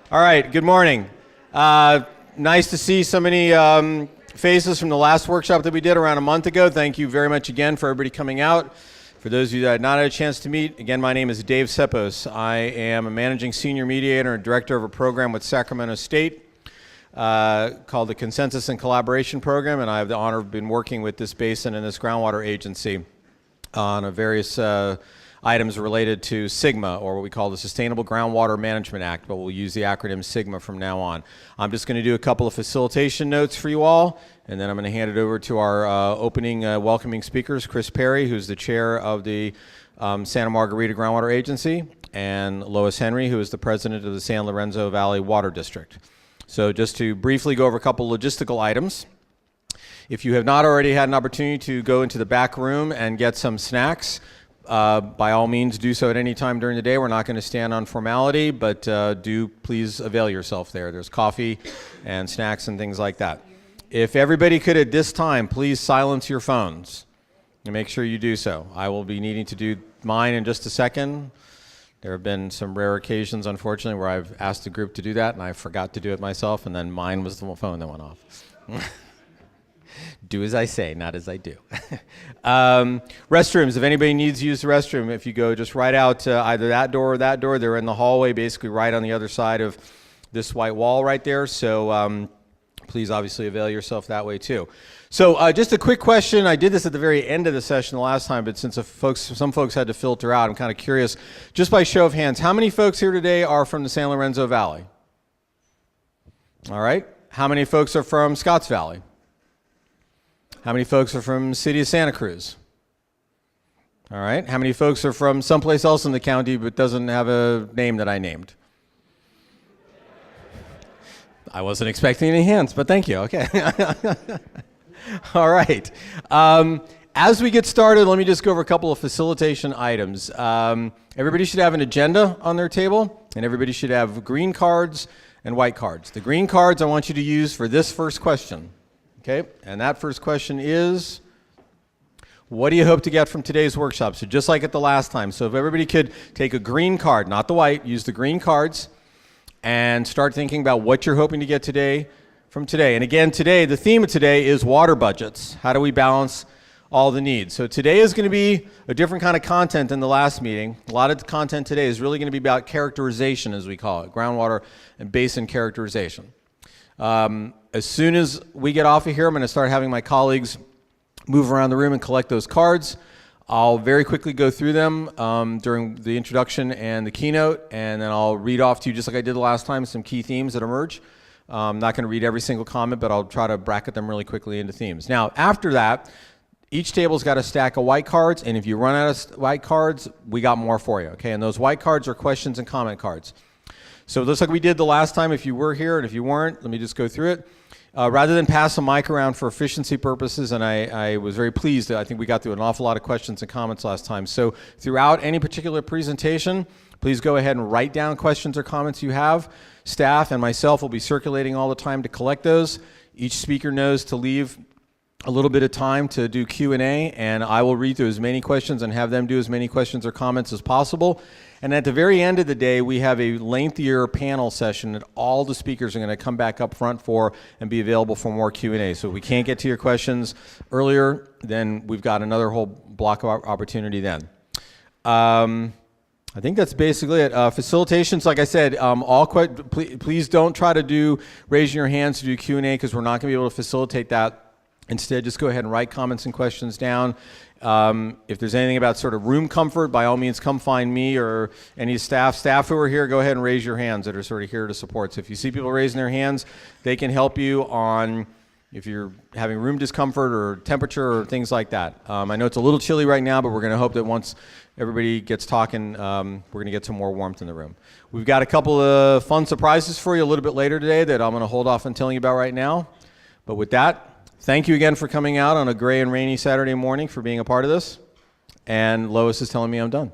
All right, good morning. Nice to see so many faces from the last workshop that we did around a month ago. Thank you very much again for everybody coming out. For those of you that had not had a chance to meet, again, my name is Dave Sepos. I am a managing senior mediator and director of a program with Sacramento State called the Consensus and Collaboration Program, and I have the honor of been working with this basin and this groundwater agency on various items related to SGMA, or what we call the Sustainable Groundwater Management Act, but we'll use the acronym SGMA from now on. I'm just going to do a couple of facilitation notes for you all, and then I'm going to hand it over to our opening welcoming speakers, Chris Perry, who's the chair of the Santa Margarita Groundwater Agency, and Lois Henry, who is the president of the San Lorenzo Valley Water District. So just to briefly go over a couple logistical items. If you have not already had an opportunity to go into the back room and get some snacks, by all means do so at any time during the day. We're not going to stand on formality, but do please avail yourself there. There's coffee and snacks and things like that. If everybody could at this time please silence your phones and make sure you do so. I will be needing to do mine in just a second. There have been some rare occasions, unfortunately, where I've asked the group to do that and I forgot to do it myself, and then mine was the phone that went off. Do as I say, not as I do. Restrooms, if anybody needs to use the restroom, if you go just right out either that door or that door, they're in the hallway, basically right on the other side of this white wall right there. So please obviously avail yourself that way too. So just a quick question. I did this at the very end of the session the last time, but since some folks had to filter out, I'm kind of curious, just by show of hands, how many folks here today are from the San Lorenzo Valley? All right. How many folks are from Scotts Valley? How many folks are from the city of Santa Cruz? All right. How many folks are from someplace else in the county but doesn't have a name that I named? I wasn't expecting any hands, but thank you. Okay. All right. As we get started, let me just go over a couple of facilitation items. Everybody should have an agenda on their table, and everybody should have green cards and white cards. The green cards I want you to use for this first question. Okay, and that first question is, what do you hope to get from today's workshop? So just like at the last time, so if everybody could take a green card, not the white, use the green cards, and start thinking about what you're hoping to get today from today. And again, today, the theme of today is water budgets. How do we balance all the needs? So today is going to be a different kind of content than the last meeting. A lot of the content today is really going to be about characterization, as we call it, groundwater and basin characterization. As soon as we get off of here, I'm going to start having my colleagues move around the room and collect those cards. I'll very quickly go through them during the introduction and the keynote, and then I'll read off to you, just like I did the last time, some key themes that emerge. I'm not going to read every single comment, but I'll try to bracket them really quickly into themes. Now, after that, each table's got a stack of white cards, and if you run out of white cards, we got more for you, okay? And those white cards are questions and comment cards. So it looks like we did the last time if you were here, and if you weren't, let me just go through it. Rather than pass the mic around for efficiency purposes, and I was very pleased that I think we got through an awful lot of questions and comments last time. So throughout any particular presentation, please go ahead and write down questions or comments you have. Staff and myself will be circulating all the time to collect those. Each speaker knows to leave a little bit of time to do Q&A, and I will read through as many questions and have them do as many questions or comments as possible. And at the very end of the day, we have a lengthier panel session that all the speakers are going to come back up front for and be available for more Q&A. So if we can't get to your questions earlier, then we've got another whole block of opportunity then. I think that's basically it. Facilitations, like I said, please don't try to do raising your hands to do Q&A, because we're not going to be able to facilitate that. Instead, just go ahead and write comments and questions down. If there's anything about sort of room comfort, by all means, come find me or any staff who are here. Go ahead and raise your hands that are sort of here to support. So if you see people raising their hands, they can help you on if you're having room discomfort or temperature or things like that. I know it's a little chilly right now, but we're going to hope that once everybody gets talking, we're going to get some more warmth in the room. We've got a couple of fun surprises for you a little bit later today that I'm going to hold off on telling you about right now. But with that, thank you again for coming out on a gray and rainy Saturday morning, for being a part of this. And Lois is telling me I'm done.